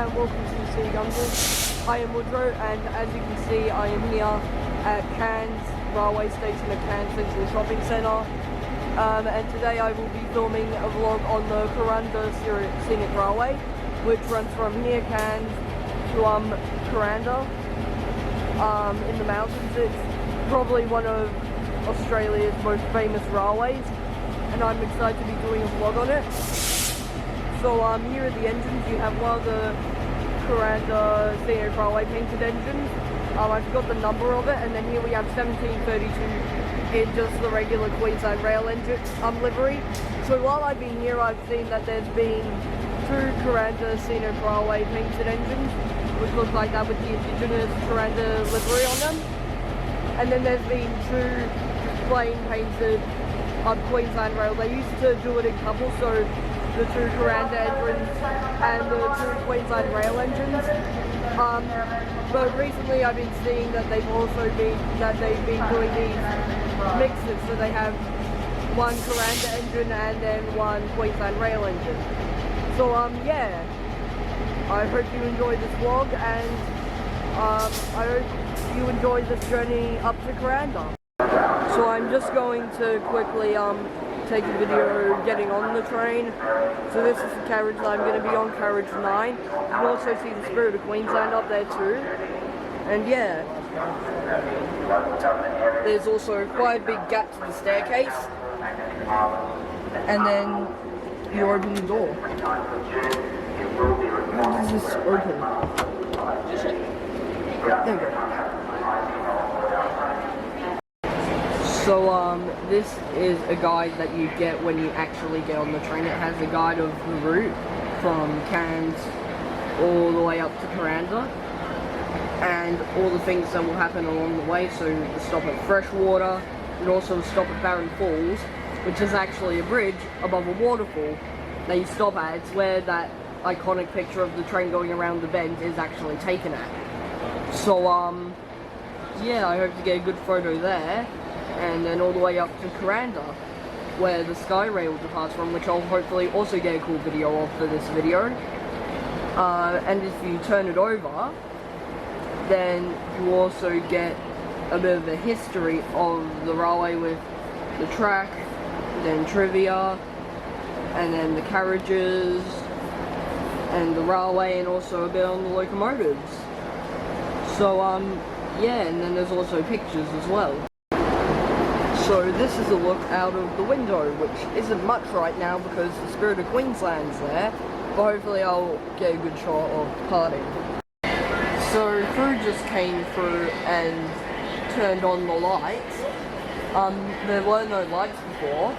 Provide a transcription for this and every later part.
and welcome to the City Youngsters. I am Woodrow, and as you can see I am here at Cairns Railway Station at Cairns Central Shopping Centre, and today I will be filming a vlog on the Kuranda Scenic Railway, which runs from here, Cairns, to Horanda, in the mountains. It's probably one of Australia's most famous railways, and I'm excited to be doing a vlog on it. So here at the engines you have one of the Kuranda Scenic Railway painted engines. I forgot the number of it, and then here we have 1732 in just the regular Queensland rail engine livery. So while I've been here I've seen that there's been two Kuranda Scenic Railway painted engines, which look like that with the indigenous Kuranda livery on them. And then there's been two plain painted Queensland rail. They used to do it in couples, so the two Kuranda engines and the two Queensland rail engines. But recently I've been seeing that they've been doing these mixes, so they have one Kuranda engine and then one Queensland rail engine. So yeah, I hope you enjoyed this vlog, and I hope you enjoyed this journey up to Kuranda. So I'm just going to quickly take a video getting on the train. So this is the carriage that I'm going to be on, carriage 9. You can also see the Spirit of Queensland up there too. And yeah, there's also quite a big gap to the staircase. And then you open the door. How does this open? There we go. So this is a guide that you get when you actually get on the train. It has a guide of the route from Cairns all the way up to Kuranda, and all the things that will happen along the way. So the stop at Freshwater, and also the stop at Barren Falls, which is actually a bridge above a waterfall that you stop at. It's where that iconic picture of the train going around the bend is actually taken at. So yeah, I hope to get a good photo there. And then all the way up to Kuranda, where the Sky Rail departs from, which I'll hopefully also get a cool video of for this video. And if you turn it over, then you also get a bit of a history of the railway with the track, then trivia, and then the carriages, and the railway, and also a bit on the locomotives. So yeah, and then there's also pictures as well. So this is a look out of the window, which isn't much right now because the Spirit of Queensland's there, but hopefully I'll get a good shot of departing. So crew just came through and turned on the lights. There were no lights before,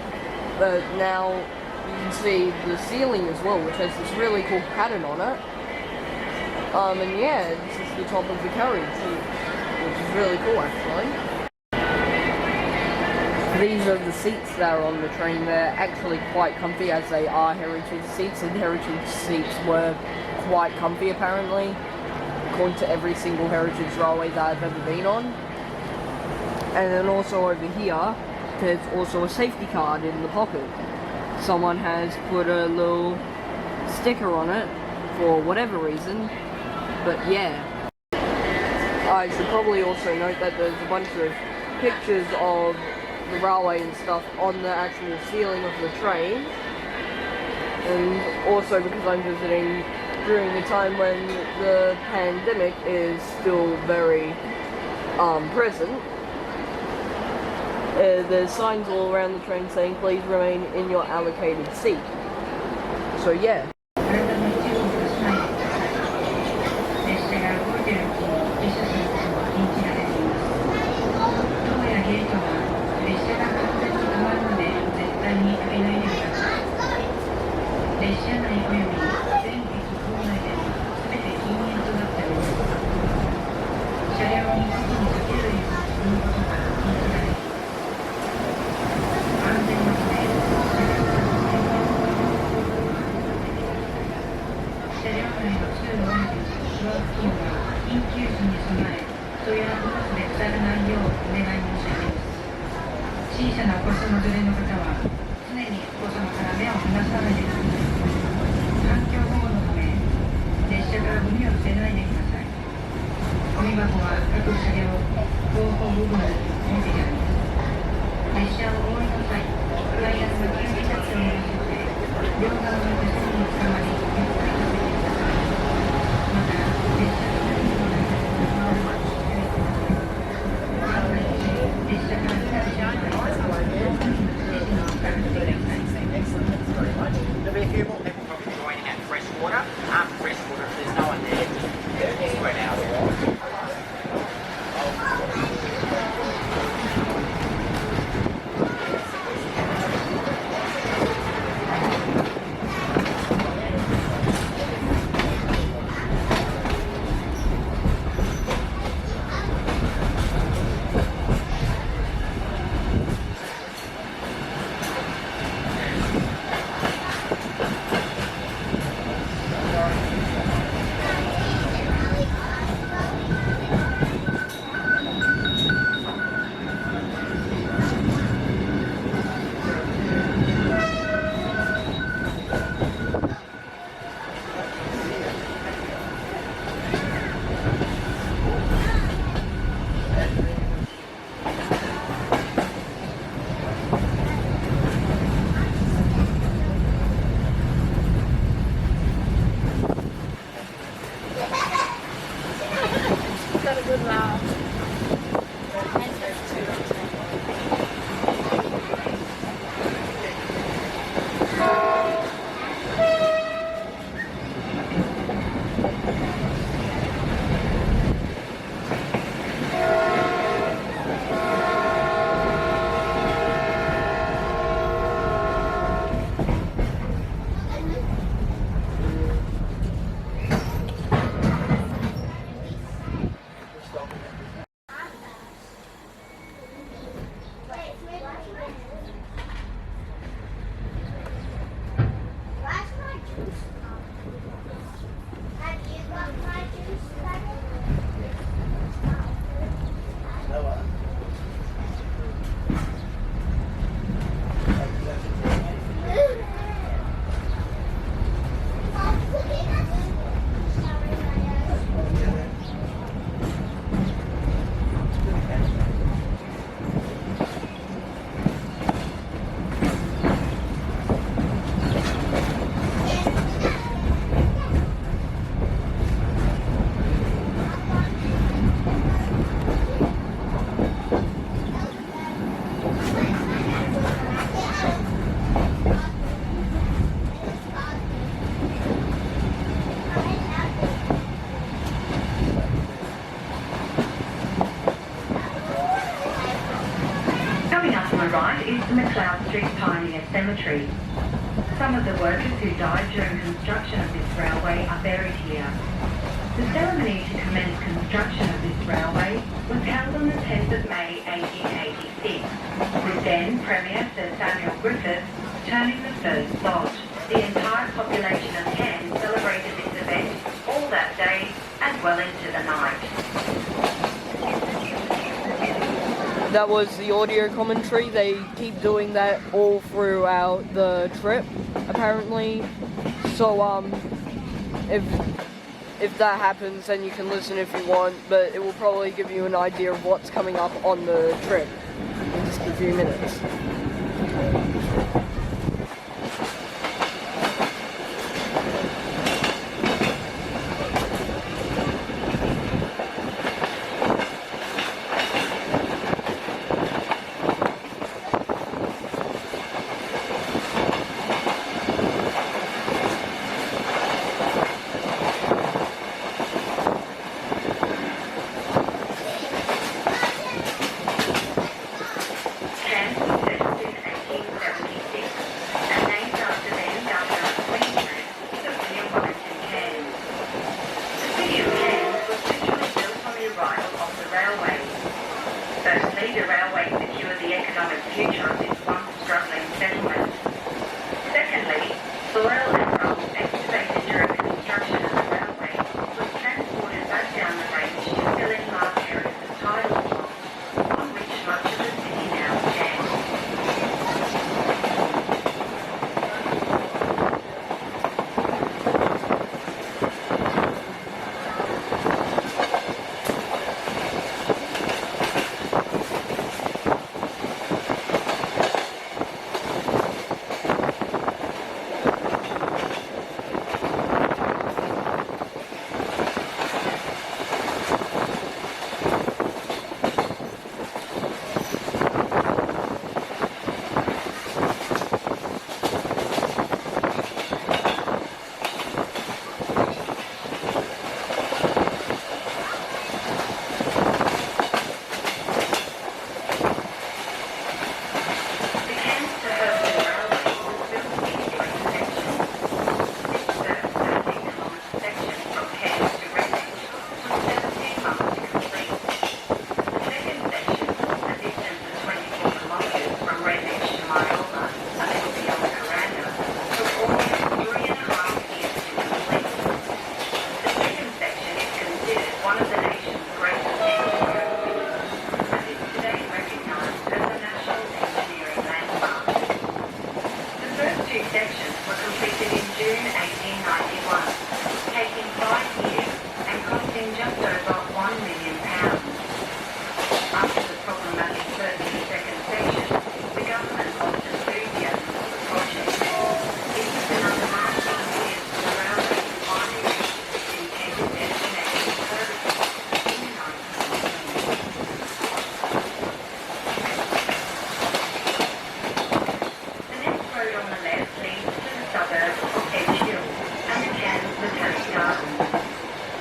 but now you can see the ceiling as well, which has this really cool pattern on it. And yeah, this is the top of the carriage, which is really cool actually. These are the seats that are on the train. They're actually quite comfy, as they are heritage seats, and heritage seats were quite comfy apparently, according to every single heritage railway that I've ever been on. And then also over here, there's also a safety card in the pocket. Someone has put a little sticker on it for whatever reason, but yeah. I should probably also note that there's a bunch of pictures of the railway and stuff on the actual ceiling of the train, and also because I'm visiting during the time when the pandemic is still very present, there's signs all around the train saying please remain in your allocated seat. So yeah. cemetery. Some of the workers who died during construction of this railway are buried here. The ceremony to commence construction of this railway was held on the 10th of May 1886, with then Premier Sir Samuel Griffiths turning the first lot. The entire population of Cairns celebrated this event all that day and well into the night. That was the audio commentary. They keep doing that all throughout the trip, apparently. So, if that happens, then you can listen if you want, but it will probably give you an idea of what's coming up on the trip in just a few minutes.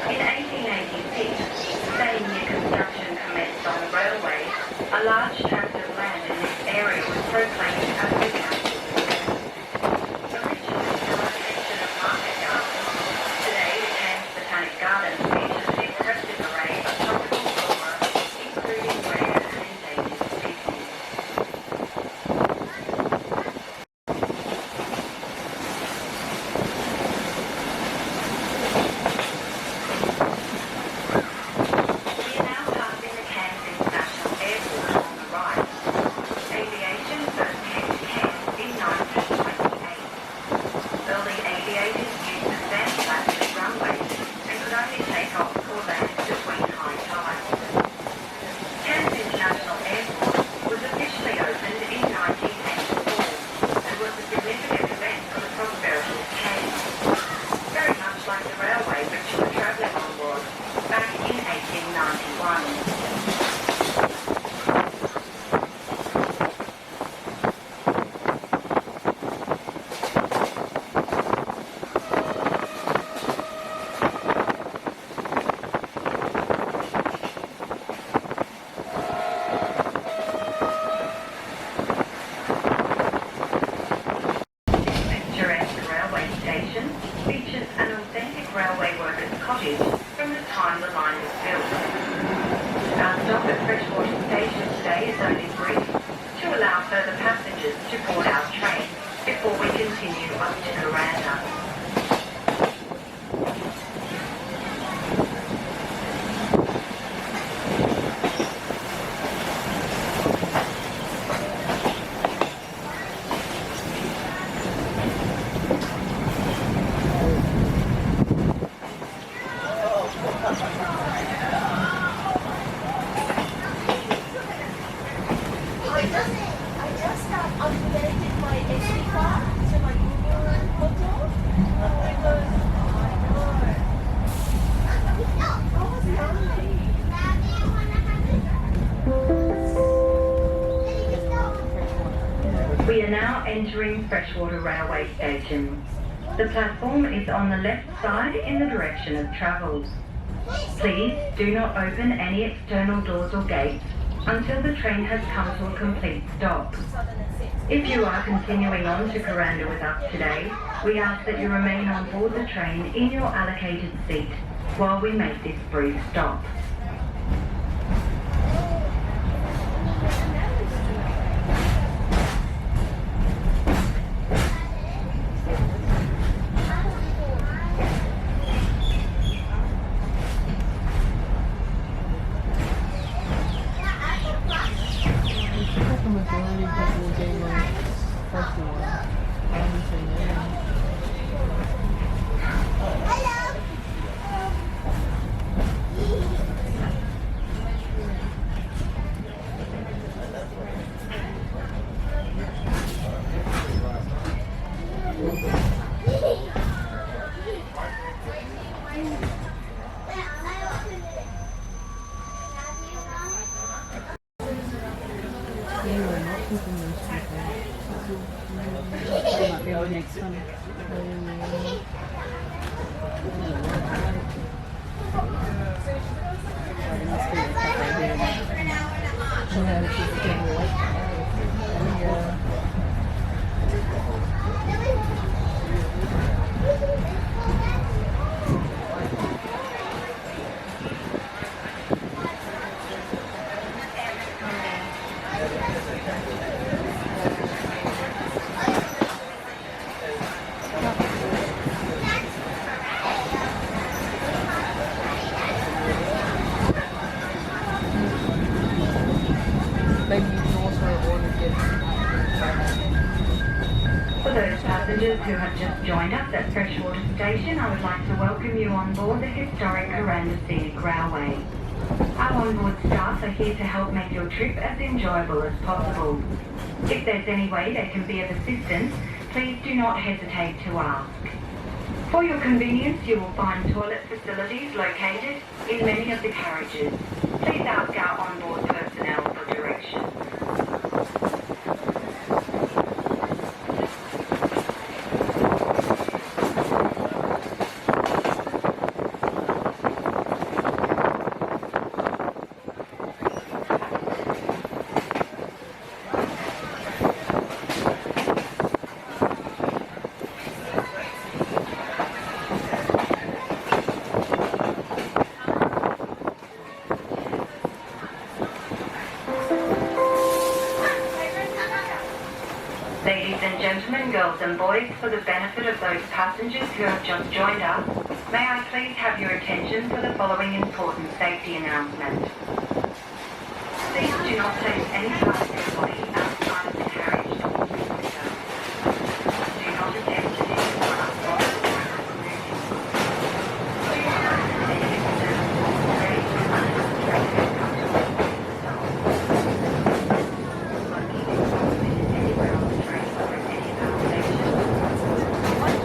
In 1886, continue up to Kuranda. We are now entering Freshwater Railway Station. The platform is on the left side in the direction of travel. Please do not open any external doors or gates until the train has come to a complete stop. If you are continuing on to Kuranda with us today, we ask that you remain on board the train in your allocated seat while we make this brief stop. For those passengers who have just joined us at Freshwater Station, I would like to welcome you on board the historic Kuranda Scenic Railway. Our onboard staff are here to help make your trip as enjoyable as possible. If there's any way they can be of assistance, please do not hesitate to ask. For your convenience, you will find toilet facilities located in many of the carriages. Please ask our onboard personnel for directions. Ladies and gentlemen, girls and boys, for the benefit of those passengers who have just joined us, may I please have your attention for the following important safety announcement. Please do not place any part of your body outside of the carriage doors and windows. Do not attempt to use or unlock or remove your books. Do not open any external doors or gates until the train has come to a complete stop. Smoking is not permitted anywhere on the train or at any of our stations.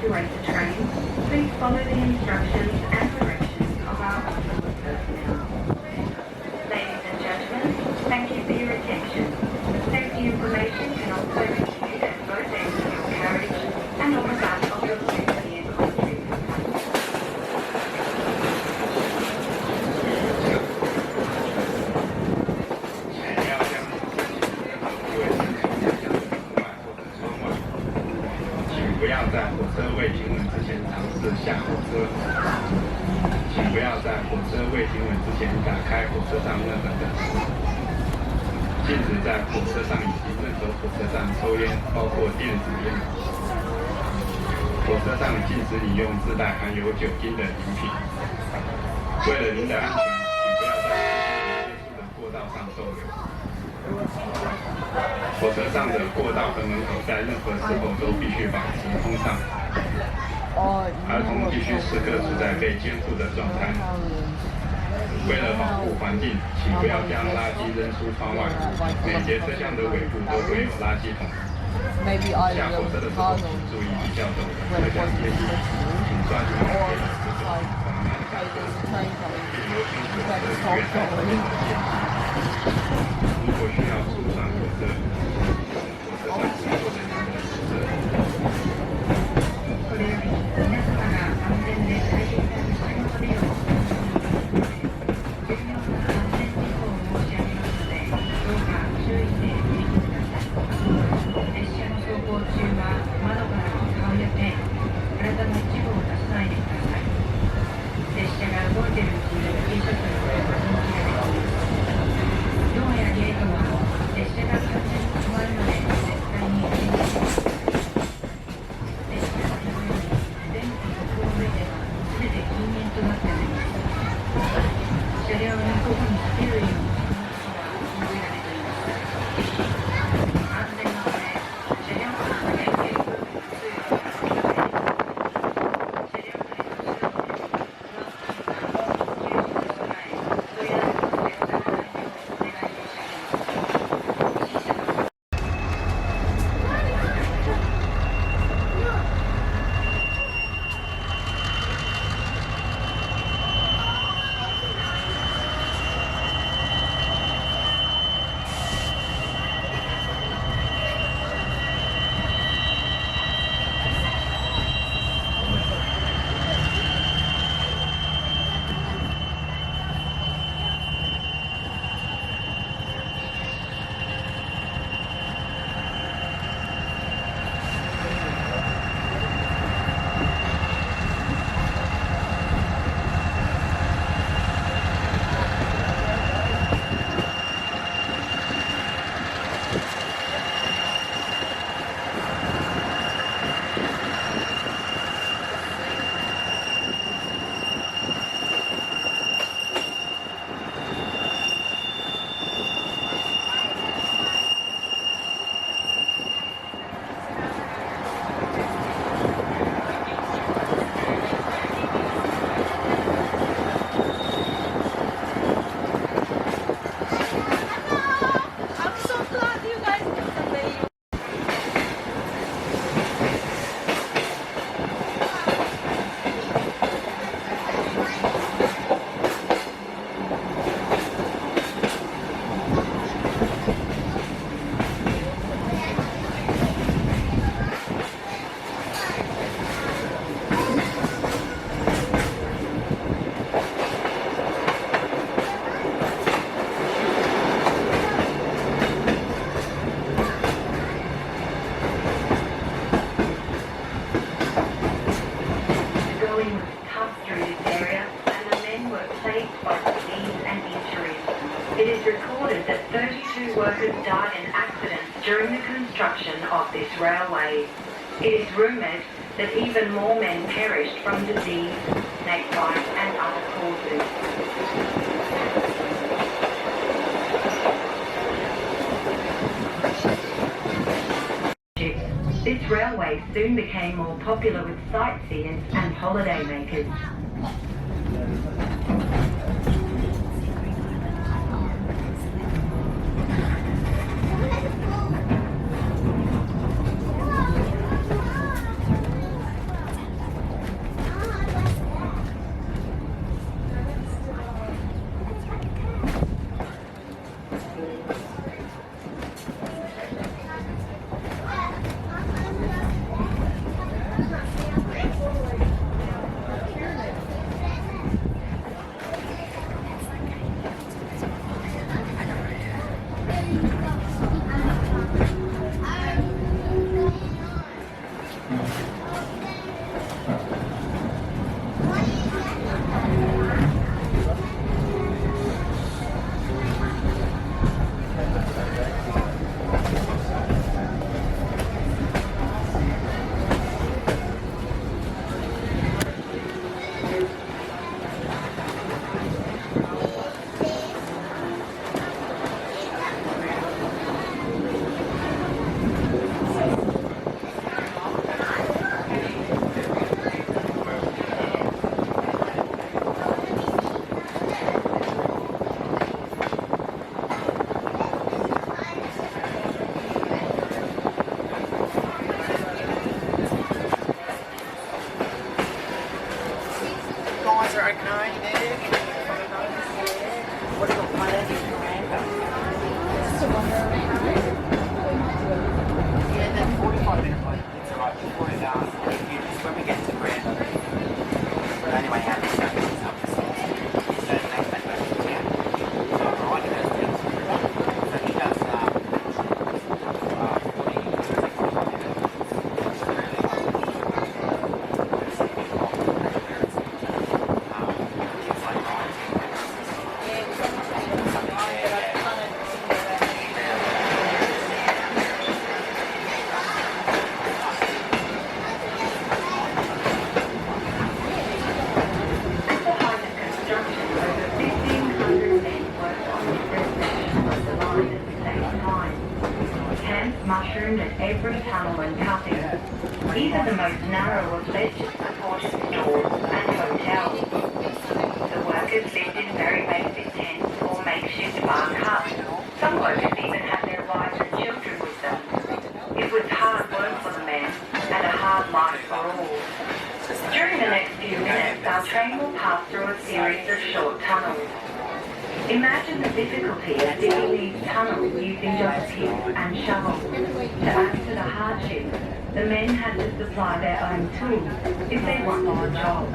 evacuate the train, please follow the instructions and directions of our hospital personnel. Ladies and gentlemen, thank you for your attention. Safety information can also be viewed at both ends of your carriage and on the back of your souvenir country.不要在火车未停稳之前尝试下火车。请不要在火车未停稳之前打开火车上任何灯。禁止在火车上以及任何火车上抽烟，包括电子烟。火车上禁止饮用自带含有酒精的饮品。为了您的安全，请不要在接触的过道上逗留。火车上的过道和门口在任何时候都必须保持通畅。儿童必须时刻处在被监护的状态。为了保护环境，请不要将垃圾扔出窗外。每节车厢的尾部都会有垃圾桶。下火车的时候，请注意比较陡的车厢阶梯，请抓紧时间缓慢下车，并由清楚的月台前进。如果需要疏散火车，火車上工作人員的指示。これより皆様が安全で快適な列車の旅を重要な安全事項を申し上げますので、どうか注意してお聞きください。列車の走行中は窓からの顔や手、体の一部を出さないでください。列車が動いているうちにTシャツの上を脱ぎられます。ドアやゲートは列車が完全に止まるまで絶対に閉めてください。列車のように電気の上では全て禁煙となっております。車両にここに立てるようにすることは禁じられています。安全のため、車両間の連携部分の通路が開かれ、車両内の自動でマスクの緊急時に備え、問い合わせの連絡内容をお願い申し上げます。死者のIt is recorded that 32 workers died in accidents during the construction of this railway. It is rumoured that even more men perished from disease, snakebite and other causes. This railway soon became more popular with sightseers and holidaymakers. okay, Nick? What do you got planned in Kuranda? Just to wander around. Yeah, that 45-minute wait, it's alright before it if you just when we get to Kuranda. But anyway, how this goes is up to 6. So it makes that go to town. So right, it goes down to Kuranda. So he does 40 minutes. Mushroomed at every tunnel and cutting. These are the most narrow of ledges, supported stores and hotels. The workers lived in very basic tents or makeshift bark huts. Some workers even had their wives and children with them. It was hard work for the men and a hard life for all. During the next few minutes, our train will pass through a series of short tunnels. Imagine the difficulty of digging these tunnels using just picks and shovels. To add to the hardship, the men had to supply their own tools if they wanted the job.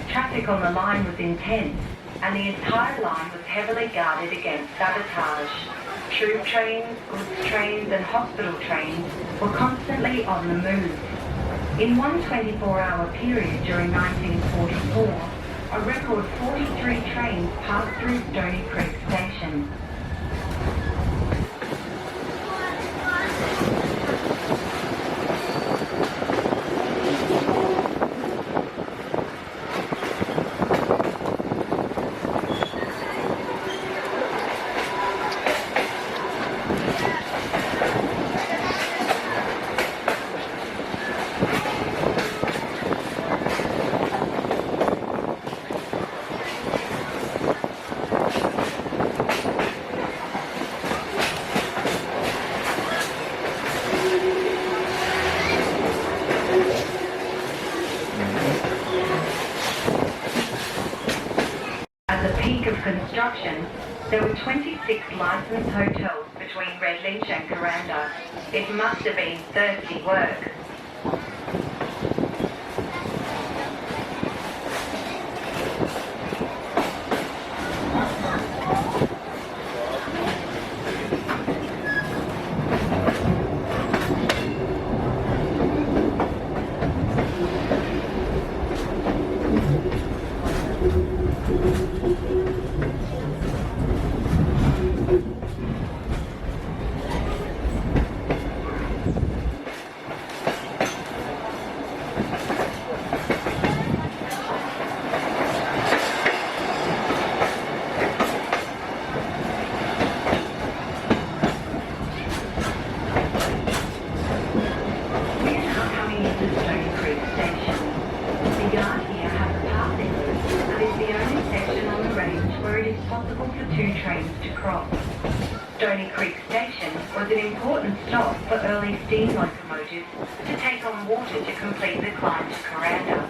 Traffic on the line was intense, and the entire line was heavily guarded against sabotage. Troop trains, goods trains and hospital trains were constantly on the move. In one 24-hour period during 1944, a record 43 trains passed through Stony Creek Station. Construction, there were 26 licensed hotels between Redlinch and Kuranda. It must have been thirsty work. Stony Creek Station was an important stop for early steam locomotives to take on water to complete the climb to Kuranda.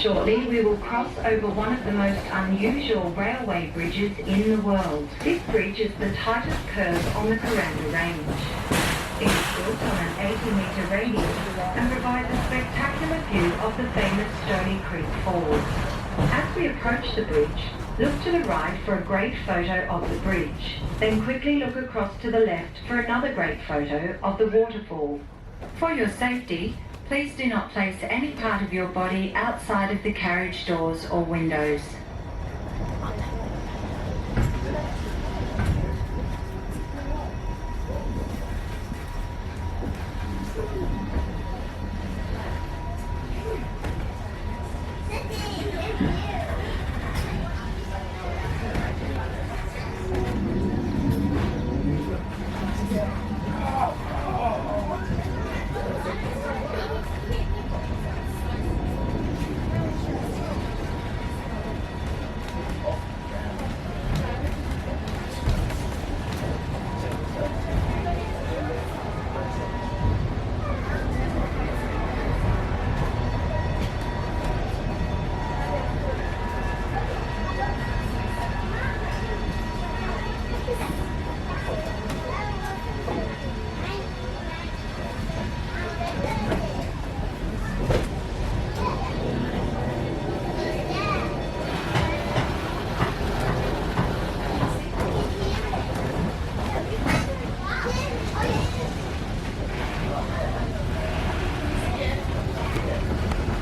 Shortly, we will cross over one of the most unusual railway bridges in the world. This bridge is the tightest curve on the Kuranda range. It is built on an 80-metre radius and provides a spectacular view of the famous Stony Creek Falls. As we approach the bridge, look to the right for a great photo of the bridge. Then quickly look across to the left for another great photo of the waterfall. For your safety, please do not place any part of your body outside of the carriage doors or windows.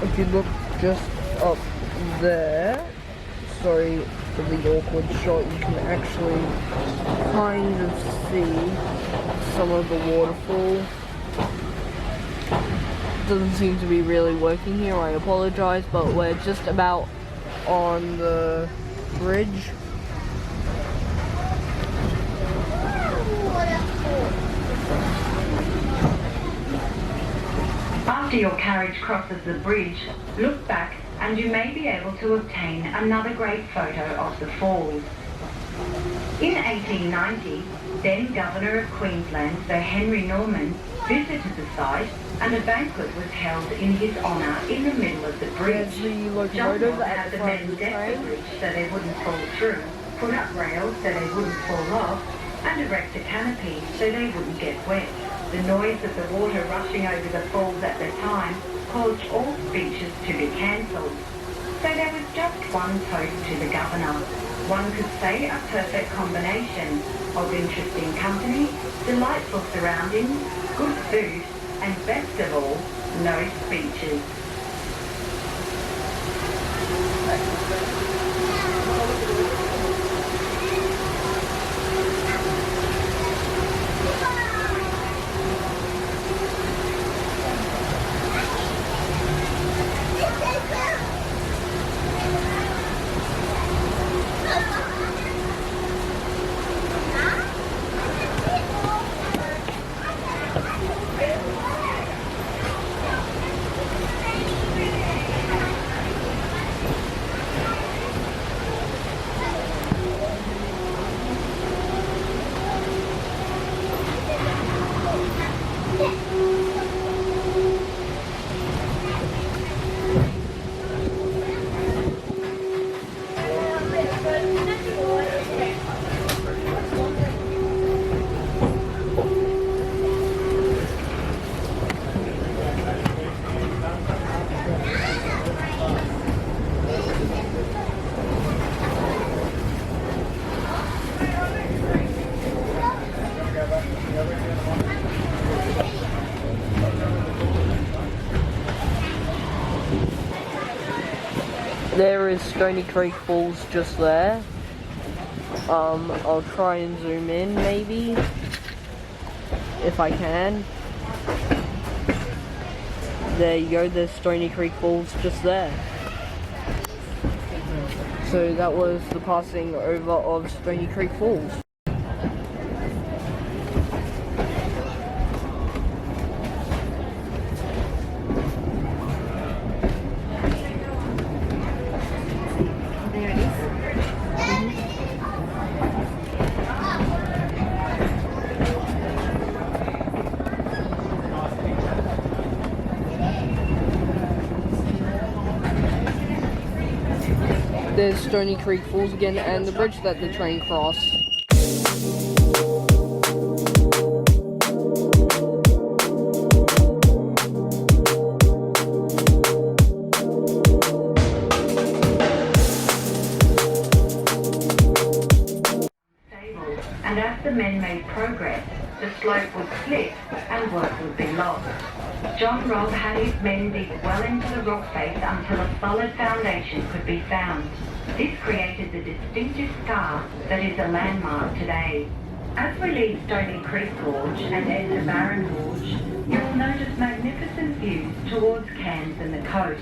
If you look just up there, sorry for the awkward shot, you can actually kind of see some of the waterfall. Doesn't seem to be really working here, I apologize, but we're just about on the bridge. After your carriage crosses the bridge, look back and you may be able to obtain another great photo of the falls. In 1890, then Governor of Queensland, Sir Henry Norman, visited the site and a banquet was held in his honour in the middle of the bridge. John had the men deck the bridge so they wouldn't fall through, put up rails so they wouldn't fall off, and erect a canopy so they wouldn't get wet. The noise of the water rushing over the falls at the time caused all speeches to be cancelled. So there was just one toast to the Governor. One could say a perfect combination of interesting company, delightful surroundings, good food, and best of all, no speeches. There is Stony Creek Falls just there. I'll try and zoom in maybe, if I can. There you go, there's Stony Creek Falls just there. So that was the passing over of Stony Creek Falls. There it is. There's Stony Creek Falls again and the bridge that the train crossed. And as the men made progress, the slope would slip and work would be lost. John Robb had his men dig well into the rock face until a solid foundation could be found. This created the distinctive scar that is a landmark today. As we leave Stony Creek Gorge and enter Barron Gorge, you will notice magnificent views towards Cairns and the coast.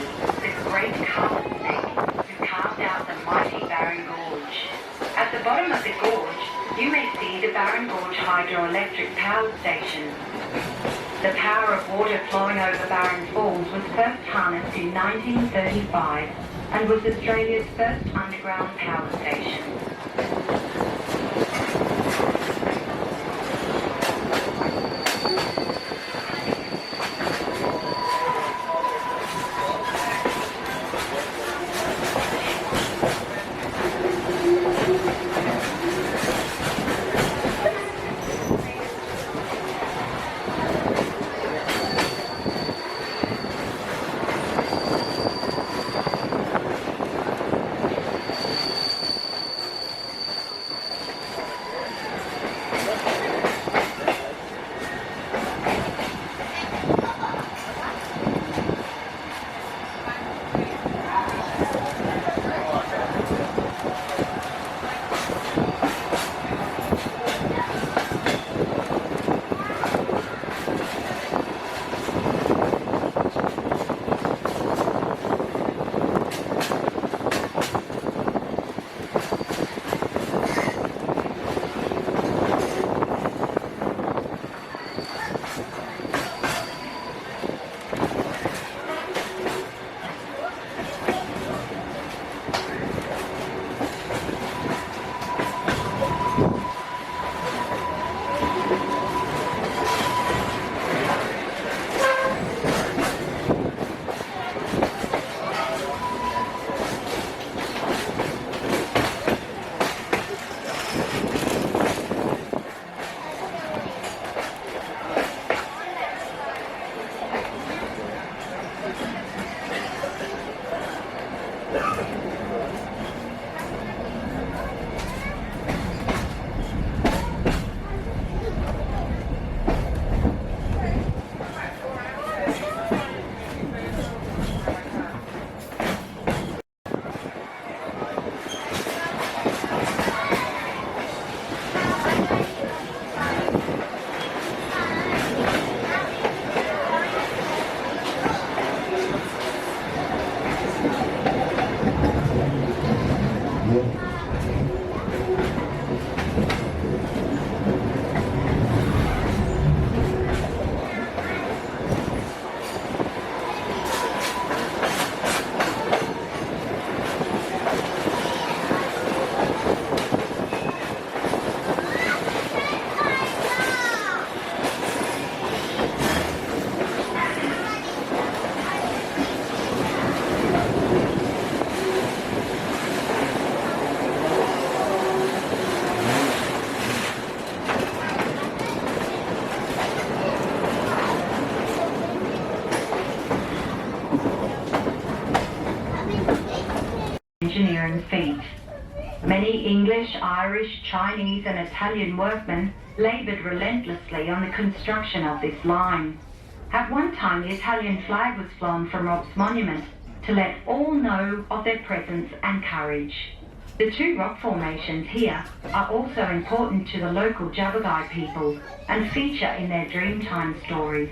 features the great carpet snake who carved out the mighty Barron Gorge. At the bottom of the gorge, you may see the Barron Gorge hydroelectric power station. The power of water flowing over Barron Falls was first harnessed in 1935 and was Australia's first underground power station. Engineering feat. Many English, Irish, Chinese and Italian workmen laboured relentlessly on the construction of this line. At one time the Italian flag was flown from Rob's monument to let all know of their presence and courage. The two rock formations here are also important to the local Javagai people and feature in their Dreamtime stories.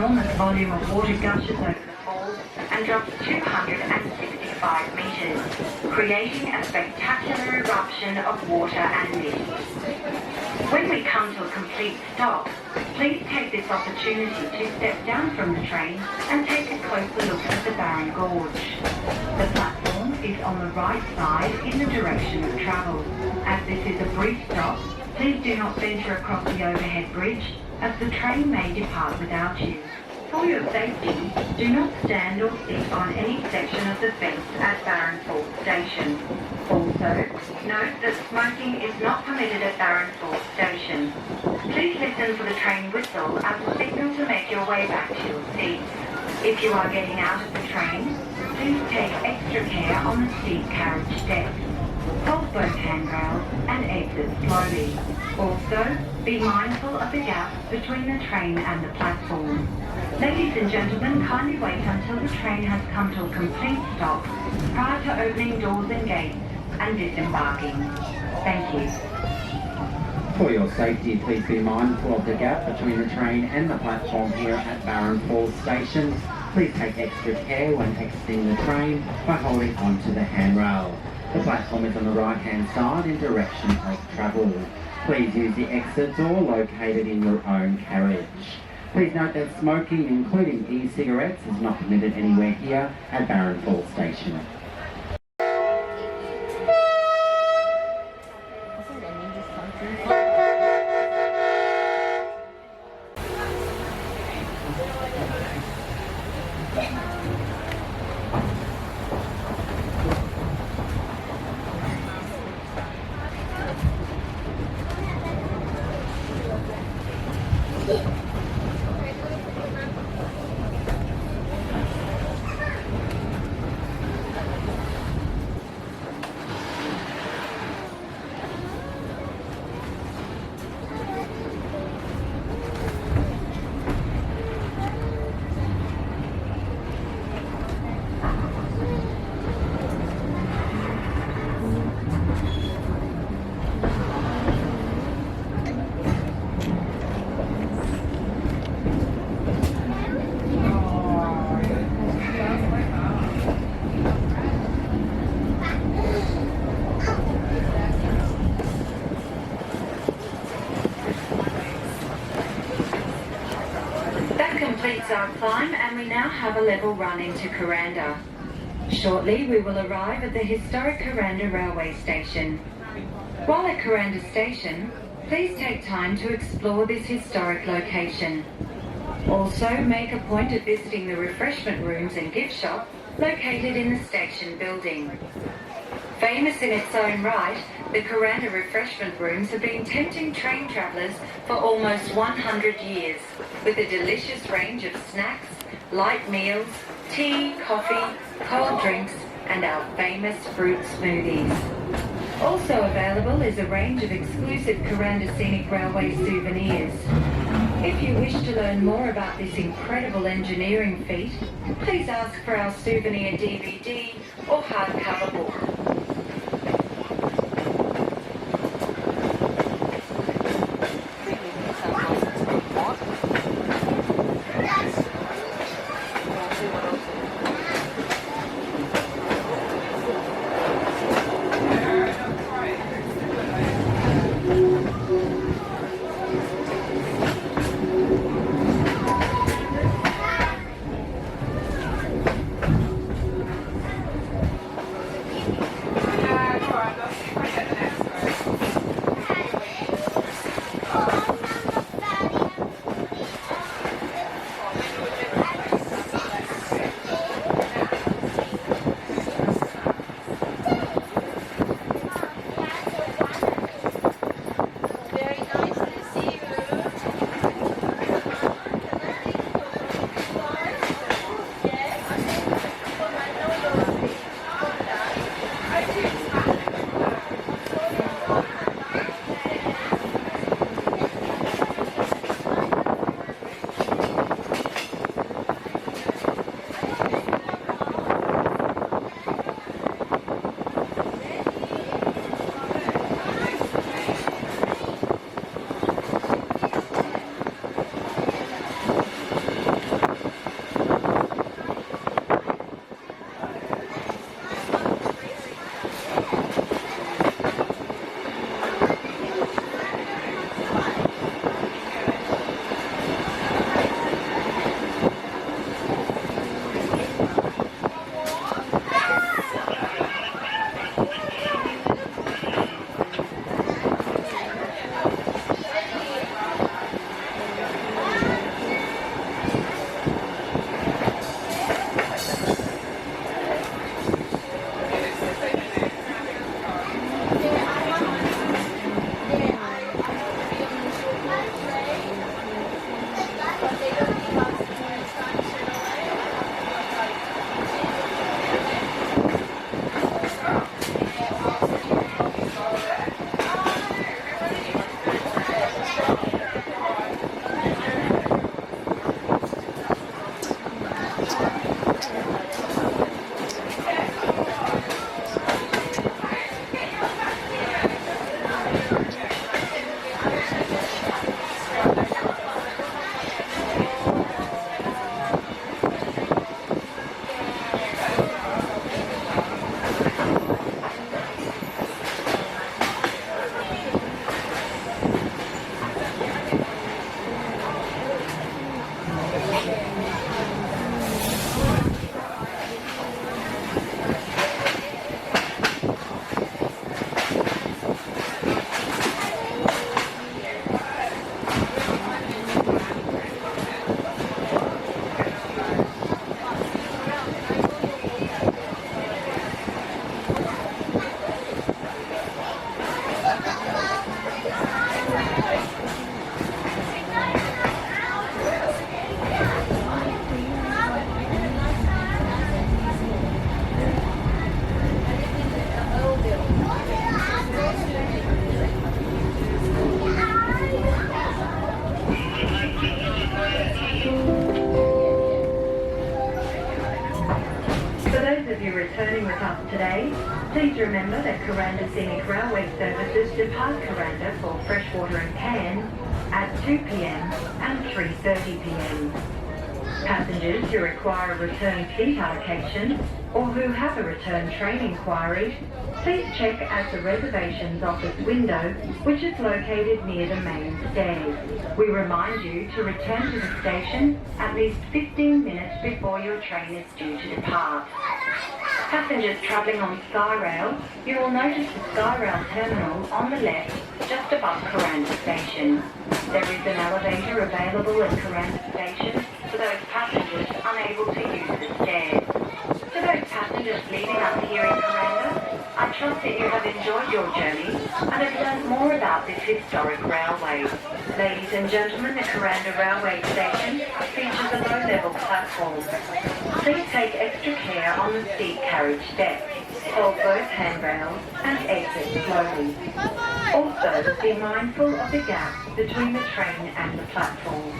enormous volume of water gushes over the falls and drops 265 metres, creating a spectacular eruption of water and mist. When we come to a complete stop, please take this opportunity to step down from the train and take a closer look at the Barron Gorge. The platform is on the right side in the direction of travel. As this is a brief stop, please do not venture across the overhead bridge, as the train may depart without you. For your safety, do not stand or sit on any section of the fence at Barron Falls Station. Also, note that smoking is not permitted at Barron Falls Station. Please listen for the train whistle as a signal to make your way back to your seats. If you are getting out of the train, please take extra care on the steep carriage steps. Hold both handrails and exit slowly. Also, be mindful of the gaps between the train and the platform. Ladies and gentlemen, kindly wait until the train has come to a complete stop prior to opening doors and gates and disembarking. Thank you. For your safety, please be mindful of the gap between the train and the platform here at Barron Falls Station. Please take extra care when exiting the train by holding onto the handrail. The platform is on the right-hand side in direction of travel. Please use the exit door located in your own carriage. Please note that smoking, including e-cigarettes, is not permitted anywhere here at Barron Falls Station. Completes our climb, and we now have a level run into Kuranda. Shortly we will arrive at the historic Kuranda railway station. While at Kuranda station, please take time to explore this historic location. Also make a point of visiting the refreshment rooms and gift shop located in the station building. Famous in its own right, the Kuranda refreshment rooms have been tempting train travellers for almost 100 years, with a delicious range of snacks, light meals, tea, coffee, cold drinks, and our famous fruit smoothies. Also available is a range of exclusive Kuranda Scenic Railway souvenirs. If you wish to learn more about this incredible engineering feat, please ask for our souvenir DVD or hardcover book. us today, please remember that Kuranda Scenic Railway services depart Kuranda for Freshwater and Cairns at 2 p.m. and 3:30 p.m. Passengers who require a return seat allocation or who have a return train inquiry, please check at the reservations office window, which is located near the main stairs. We remind you to return to the station at least 15 minutes before your train is due to depart. Passengers travelling on Skyrail, you will notice the Skyrail terminal on the left, just above Kuranda Station. There is an elevator available at Kuranda Station for those passengers unable to use the stairs. To those passengers leaving us here in Kuranda, I trust that you have enjoyed your journey and have learned more about this historic railway. Ladies and gentlemen, the Kuranda Railway Station features a low-level platform. Please take extra care on the steep carriage deck. Hold both handrails and exit slowly. Also, be mindful of the gap between the train and the platform.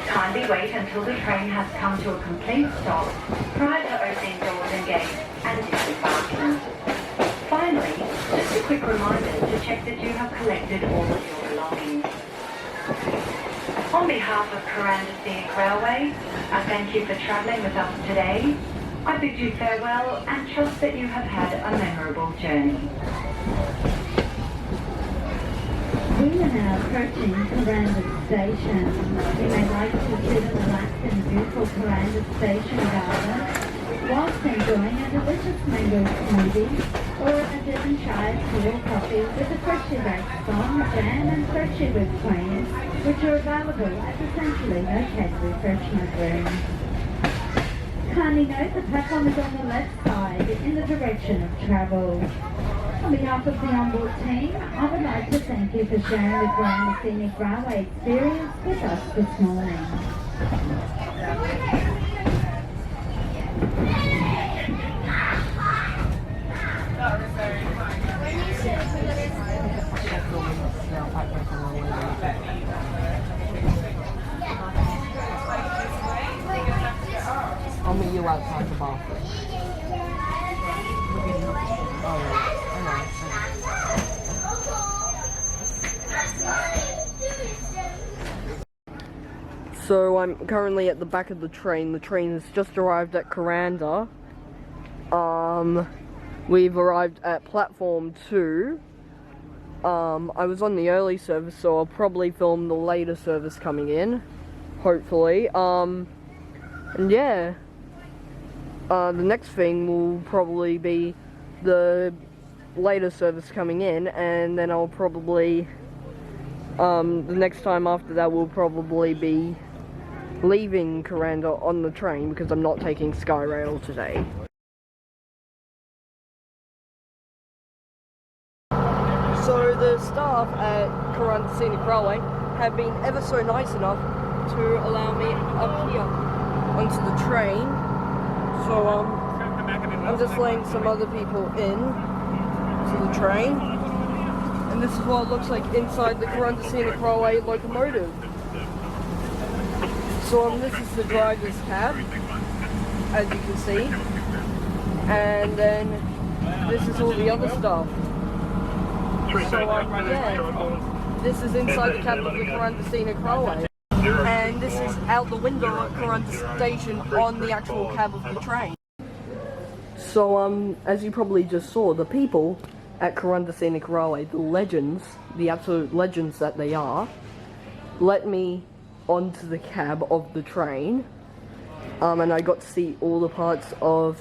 Kindly wait until the train has come to a complete stop prior to opening doors and gates and disembarking. Finally, just a quick reminder to check that you have collected all of your belongings. On behalf of Kuranda Scenic Railway, I thank you for travelling with us today. I bid you farewell and trust that you have had a memorable journey. We are now approaching Kuranda Station. You may like to sit and relax in the beautiful Kuranda Station garden whilst enjoying a delicious mango smoothie or a disenchant cool coffee with a freshly baked scone, jam and freshly whipped cream, which are available at the centrally located refreshment room. Kindly note the platform is on the left side in the direction of travel. On behalf of the onboard team, I would like to thank you for sharing the Kuranda Scenic Railway experience with us this morning. I'll meet you outside the bar. So I'm currently at the back of the train. The train has just arrived at Kuranda. We've arrived at platform 2. I was on the early service, so I'll probably film the later service coming in, hopefully. And yeah, the next thing will probably be the later service coming in, and then I'll probably, the next time after that will probably be leaving Kuranda on the train because I'm not taking Skyrail today. So the staff at Kuranda Scenic Railway have been ever so nice enough to allow me up here onto the train. So I'm just letting some other people in to the train, and this is what it looks like inside the Kuranda Scenic Railway locomotive. So this is the driver's cab, as you can see, and then this is all the other stuff. So yeah, this is inside the cab of the Kuranda Scenic Railway, and this is out the window at Kuranda Station on the actual cab of the train. So as you probably just saw, the people at Kuranda Scenic Railway, the legends, the absolute legends that they are, let me onto the cab of the train, and I got to see all the parts of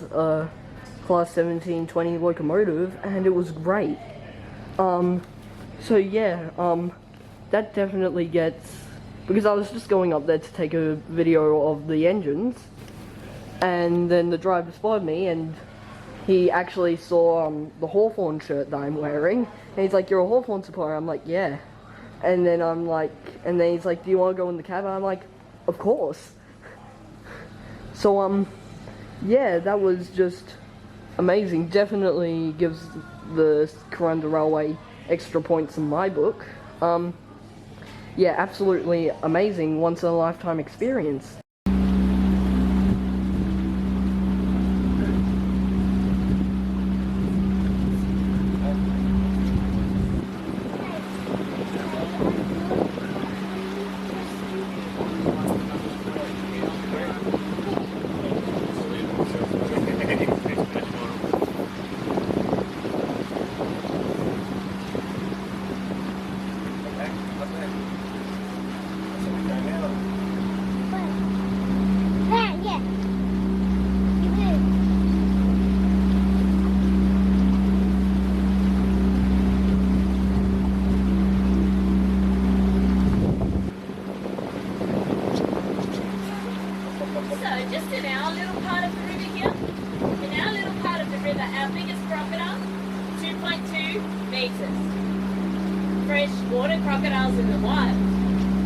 Class 1720 locomotive, and it was great. So yeah, that definitely gets, because I was just going up there to take a video of the engines, and then the driver spotted me, and he actually saw the Hawthorn shirt that I'm wearing, and he's like, "You're a Hawthorn supporter?" I'm like, "Yeah." And then I'm like, and then he's like, "Do you want to go in the cab?" And I'm like, "Of course." So yeah, that was just amazing. Definitely gives the Kuranda Railway extra points in my book. Yeah, absolutely amazing, once in a lifetime experience. Just in our little part of the river here, in our little part of the river, our biggest crocodile, 2.2 metres. Freshwater crocodiles in the wild,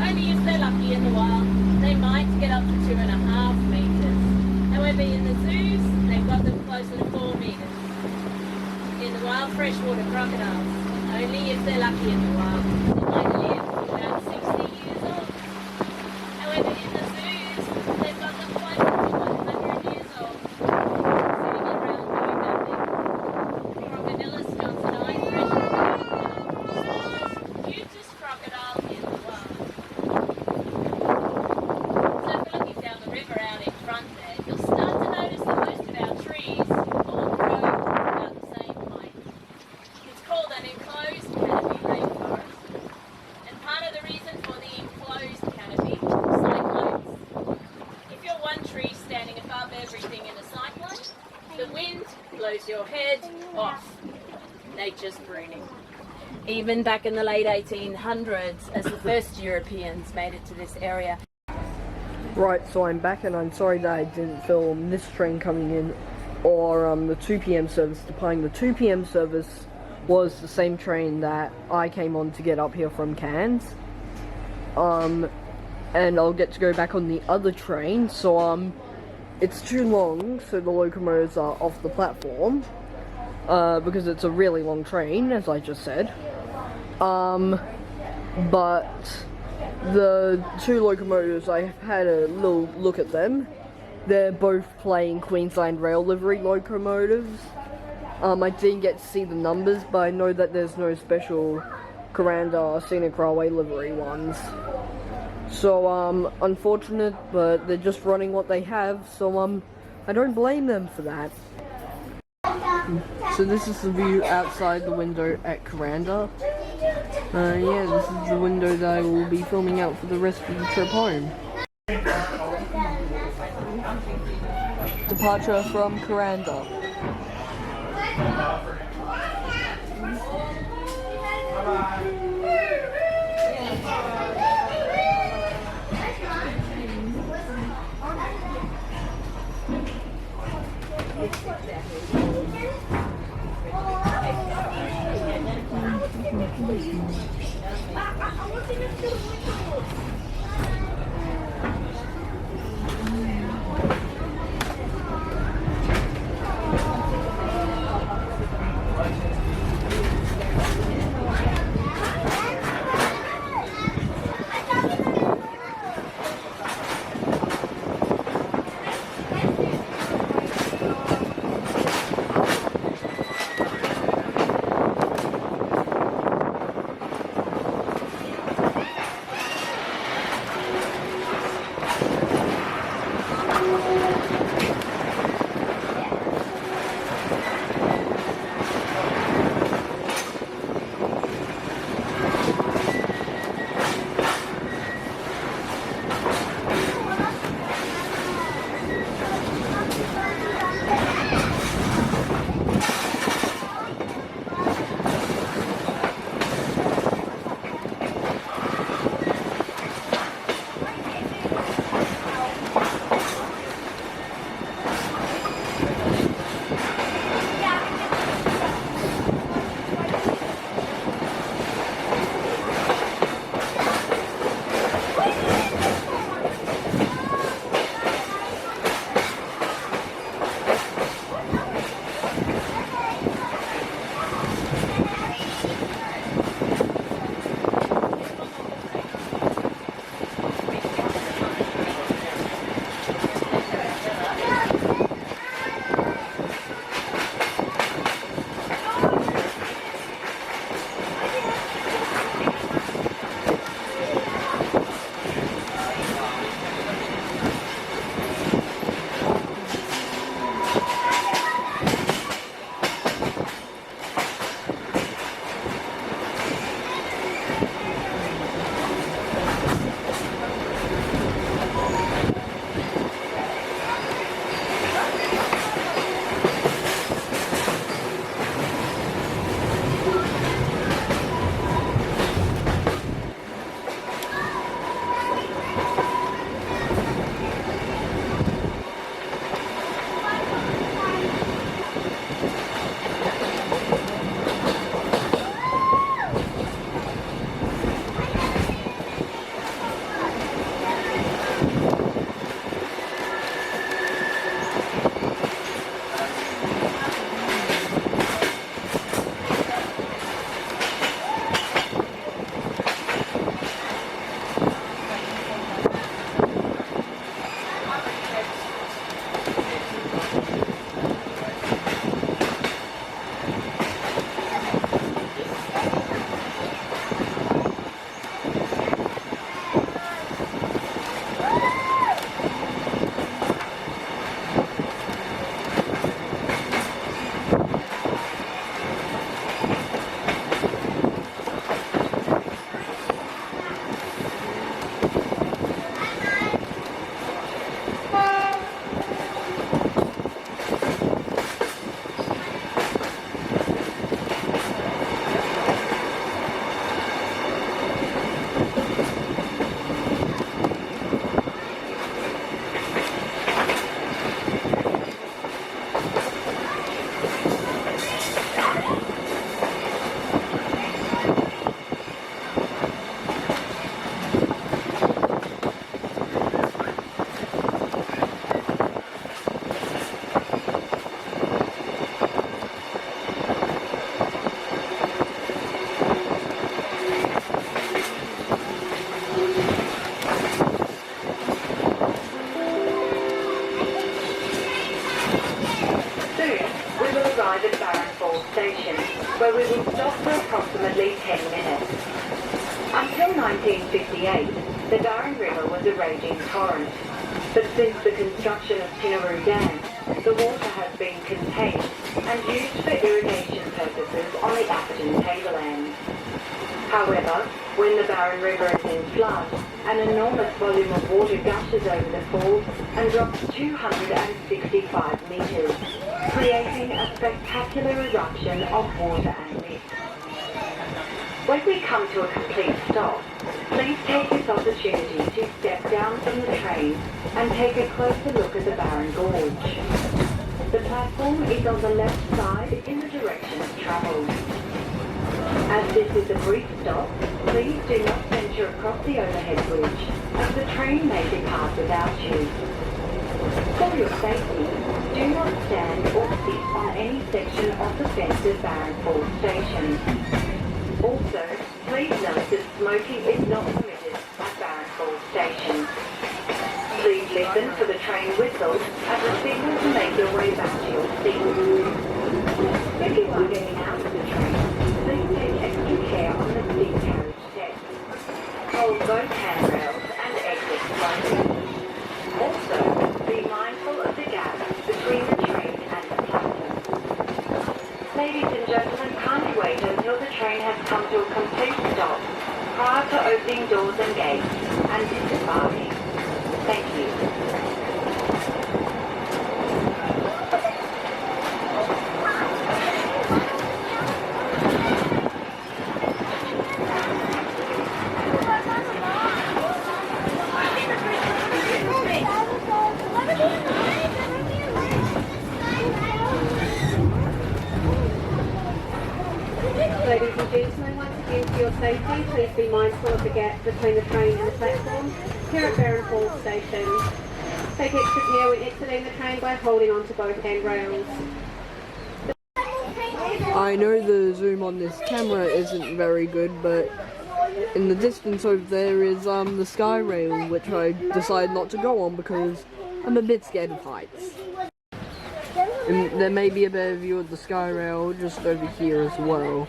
only if they're lucky in the wild, they might get up to 2.5 metres. However, in the zoos, they've got them closer to 4 metres. In the wild, freshwater crocodiles, only if they're lucky in the wild, they might live to about 60 years old. However, in the zoos, they've got them close to 100 years old, sitting around doing nothing. Crocodilus johnsoni, freshwater crocodile, hugest crocodile in the world. So if we're looking down the river out in front there, you'll start to notice that most of our trees all grow about the same height. It's called an enclosed canopy rainforest. And part of the reason for the enclosed canopy, cyclones. If you're one tree standing above everything in a cyclone, the wind blows your head off. Nature's pruning. Even back in the late 1800s, as the first Europeans made it to this area. Right, so I'm back and I'm sorry that I didn't film this train coming in or the 2 p.m. service departing. The 2 p.m. service was the same train that I came on to get up here from Cairns. And I'll get to go back on the other train, so it's too long, so the locomotives are off the platform, because it's a really long train, as I just said. But the 2 locomotives, I've had a little look at them. They're both plain Queensland rail livery locomotives. I didn't get to see the numbers, but I know that there's no special Kuranda Scenic Railway livery ones. So, unfortunate, but they're just running what they have, so, I don't blame them for that. So this is the view outside the window at Kuranda. Yeah, this is the window that I will be filming out for the rest of the trip home. Departure from Kuranda. where we will stop for approximately 10 minutes. Until 1958, the Barron River was a raging torrent, but since the construction of Tinaroo Dam, the water has been contained and used for irrigation purposes on the Atherton tableland. However, when the Barron River is in flood, an enormous volume of water gushes over the falls and drops 265 metres, creating a spectacular eruption of water and mist. When we come to a complete stop, please take this opportunity to step down from the train and take a closer look at the Barron Gorge. The platform is on the left side in the direction of travel. As this is a brief stop, please do not venture across the overhead bridge, as the train may depart without you. For your safety, do not stand or sit on any section of the fence at Barron Falls Station. Also, please note that smoking is not permitted at Barron Falls Station. Please listen for the train whistle as a signal to make your way back to your seat. If you are getting out of the train, please take extra care on the seat carriage steps. Hold both handrails and exit slowly. Also, be mindful of the gap between the train and the platform. Ladies and gentlemen, kindly wait until the train has come to a complete stop prior to opening doors and gates and disembarking. Thank you. Ladies and gentlemen, once again for your safety, please be mindful of the gap between the train and the platform here at Barron Falls Station. Take extra care when exiting the train by holding on to both handrails. I know the zoom on this camera isn't very good, but in the distance over there is the sky rail, which I decided not to go on because I'm a bit scared of heights. And there may be a better view of the sky rail just over here as well.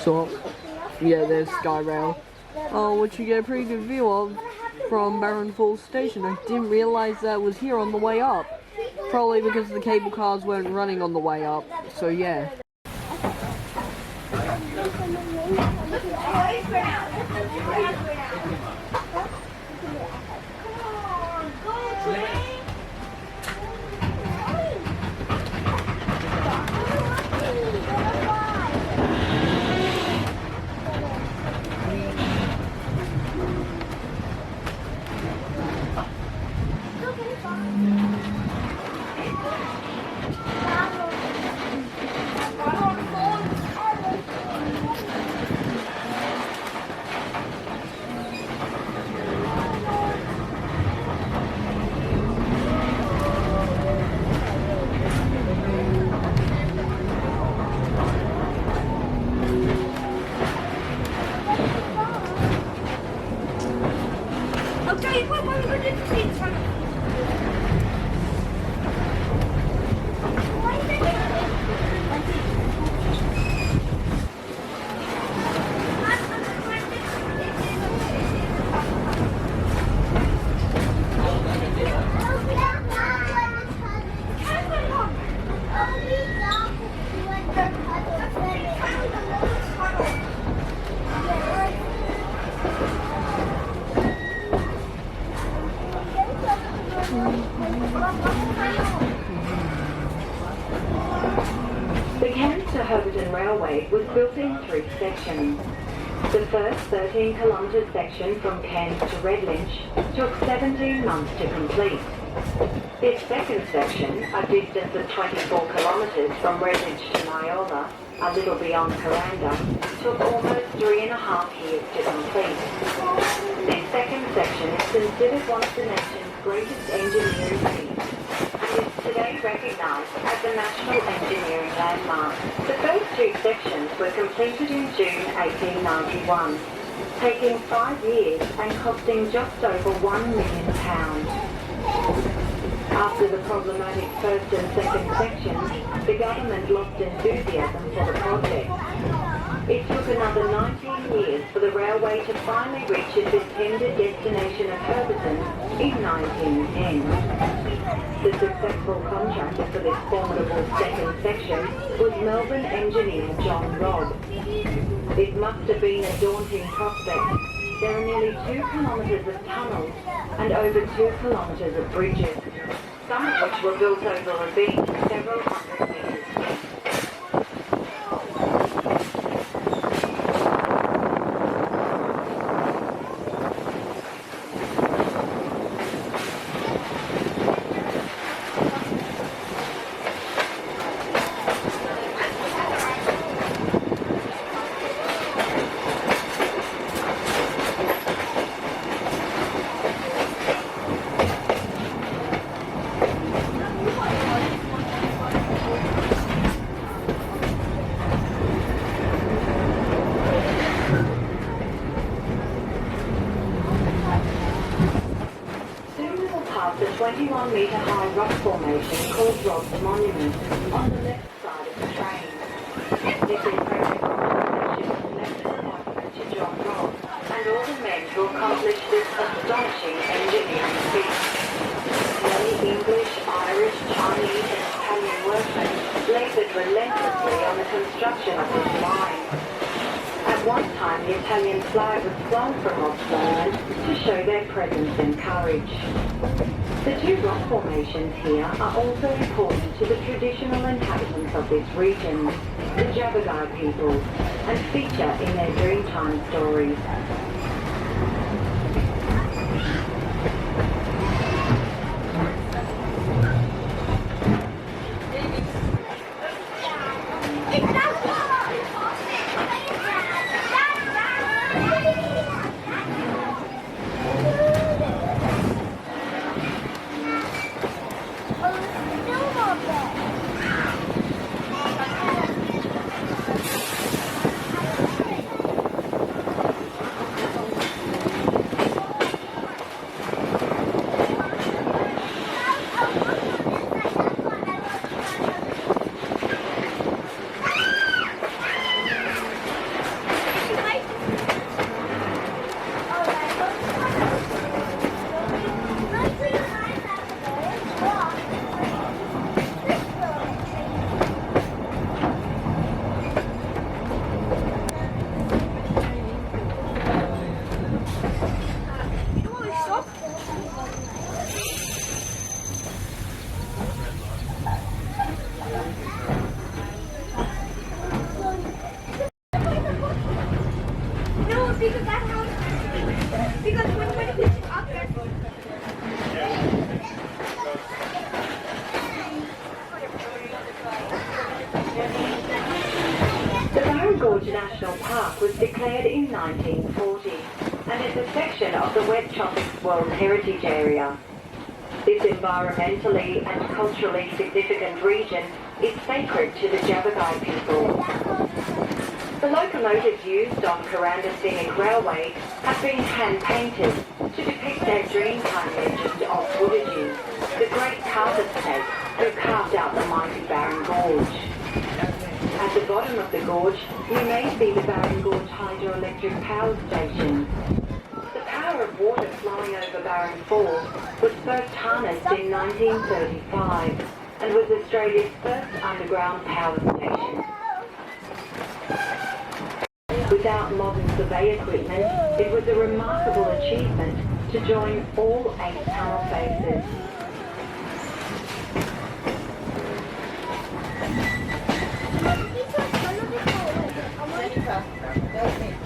So, yeah, there's sky rail, which you get a pretty good view of from Barron Falls Station. I didn't realise that was here on the way up. Probably because the cable cars weren't running on the way up, so yeah. Was built in 3 sections. The first 13-kilometre section from Cairns to Redlinch took 17 months to complete. This second section, a distance of 24 kilometres from Redlinch to Nyola, a little beyond Kuranda, took almost 3.5 years to complete. This second section is considered one of the nation's greatest engineering feats and is today recognised as a National Engineering Landmark. The first 2 sections were completed in June 1891, taking 5 years and costing just over £1 million. After the problematic first and second sections, the government lost enthusiasm for the project. It took another 19 years for the railway to finally reach its intended destination of Herberton in 1910. The successful contractor for this formidable second section was Melbourne engineer John Robb. It must have been a daunting prospect. There are nearly 2 kilometres of tunnels and over 2 kilometres of bridges, some of which were built over ravines several hundred metres deep. The 21-metre high rock formation called Rob's Monument on the left side of the train. This impressive formation was left as a monument to John Robb and all the men who accomplished this astonishing engineering feat. Many English, Irish, Chinese and Italian workmen laboured relentlessly on the construction of this line. At one time, the Italian flag was flown from Rob's monument to show their presence and courage. The 2 rock formations here are also important to the traditional inhabitants of this region, the Jabbergai people, and feature in their Dreamtime stories. National Park was declared in 1940 and is a section of the Wet Tropics World Heritage Area. This environmentally and culturally significant region is sacred to the Jabbergai people. The locomotives used on Kuranda Scenic Railway have been hand-painted to depict their Dreamtime legend of Woodajee, the great carpet snake who carved out the mighty Barron Gorge. At the bottom of the gorge, you may see the Barron Gorge hydroelectric power station. The power of water flowing over Barron Falls was first harnessed in 1935 and was Australia's first underground power station. Without modern survey equipment, it was a remarkable achievement to join all 8 tunnel faces. They didn't.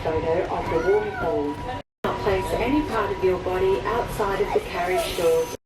photo of the waterfall. Do not place any part of your body outside of the carriage doors.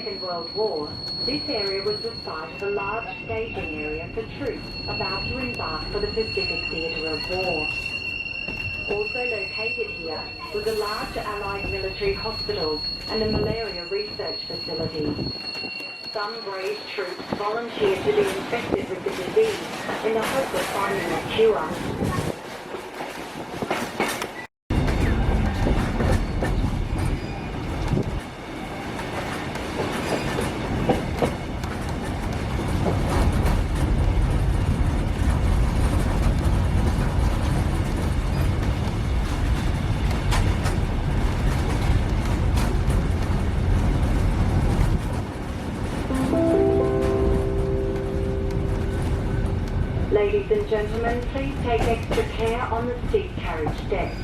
Second World War, this area was the site of a large staging area for troops about to embark for the Pacific Theatre of War. Also located here was a large Allied military hospital and a malaria research facility. Some brave troops volunteered to be infected with the disease in the hope of finding a cure. Ladies and gentlemen, please take extra care on the seat carriage decks.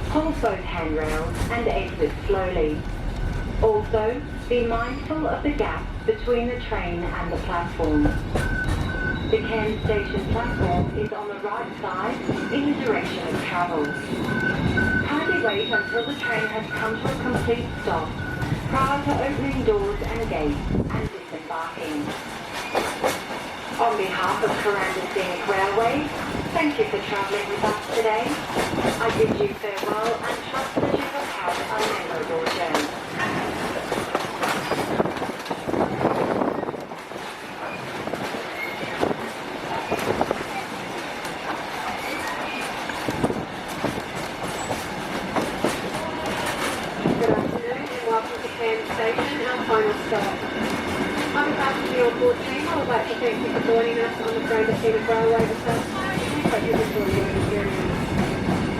Hold both handrails and exit slowly. Also, be mindful of the gap between the train and the platform. The Cairns Station platform is on the right side in the direction of travel. Kindly wait until the train has come to a complete stop prior to opening doors and gates and disembarking. On behalf of Kuranda Scenic Railway, thank you for travelling with us today. I bid you farewell and trust that you have had a memorable journey. Good afternoon and welcome to Cairns Station, our final stop. On behalf of the on-board team, I would like to thank you for joining us on the Kuranda Scenic Railway this afternoon. We hope you enjoyed your experience.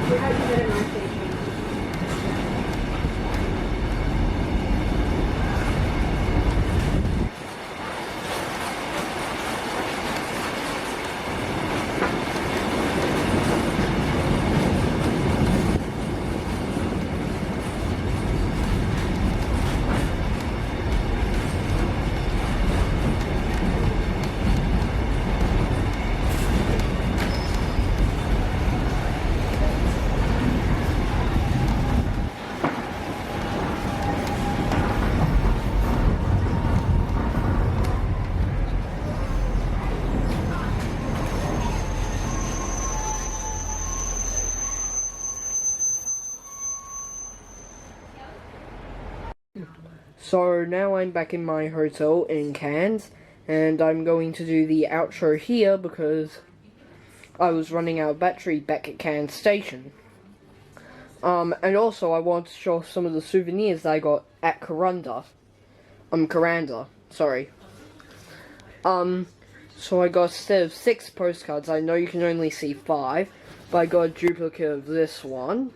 We hope you had a nice evening. So now I'm back in my hotel in Cairns, and I'm going to do the outro here because I was running out of battery back at Cairns Station. And also I want to show some of the souvenirs that I got at Kuranda. Sorry. So I got a set of 6 postcards. I know you can only see 5, but I got a duplicate of this one.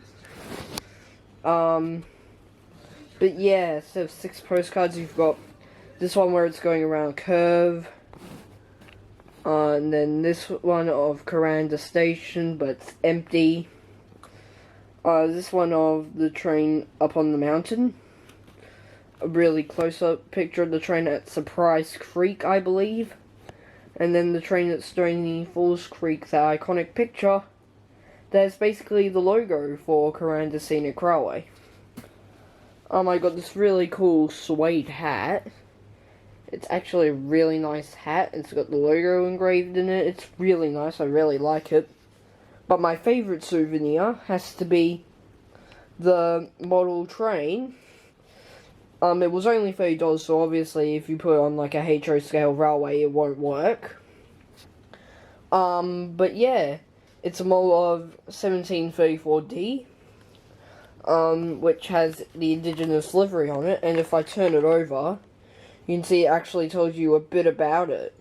But yeah, instead of 6 postcards, you've got this one where it's going around a curve. And then this one of Kuranda Station, but it's empty. This one of the train up on the mountain. A really close-up picture of the train at Surprise Creek, I believe. And then the train at Stony Falls Creek, that iconic picture. That's basically the logo for Kuranda Scenic Railway. I got this really cool suede hat. It's actually a really nice hat. It's got the logo engraved in it. It's really nice. I really like it. But my favourite souvenir has to be the model train. It was only $30, so obviously if you put it on like a HO scale railway, it won't work. But yeah, it's a model of 1734D. Which has the indigenous livery on it, and if I turn it over, you can see it actually tells you a bit about it.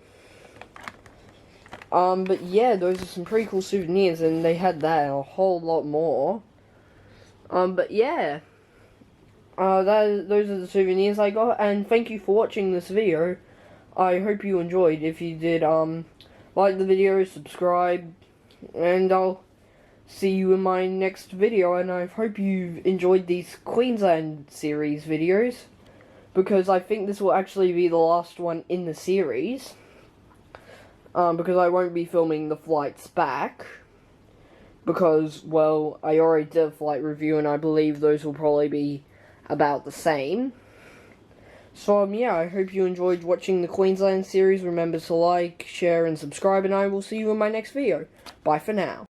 But yeah, those are some pretty cool souvenirs, and they had that and a whole lot more. But yeah, those are the souvenirs I got, and thank you for watching this video. I hope you enjoyed. If you did, like the video, subscribe, and I'll see you in my next video, and I hope you've enjoyed these Queensland series videos, because I think this will actually be the last one in the series, because I won't be filming the flights back, because, well, I already did a flight review, and I believe those will probably be about the same. So yeah, I hope you enjoyed watching the Queensland series. Remember to like, share and subscribe, and I will see you in my next video. Bye for now.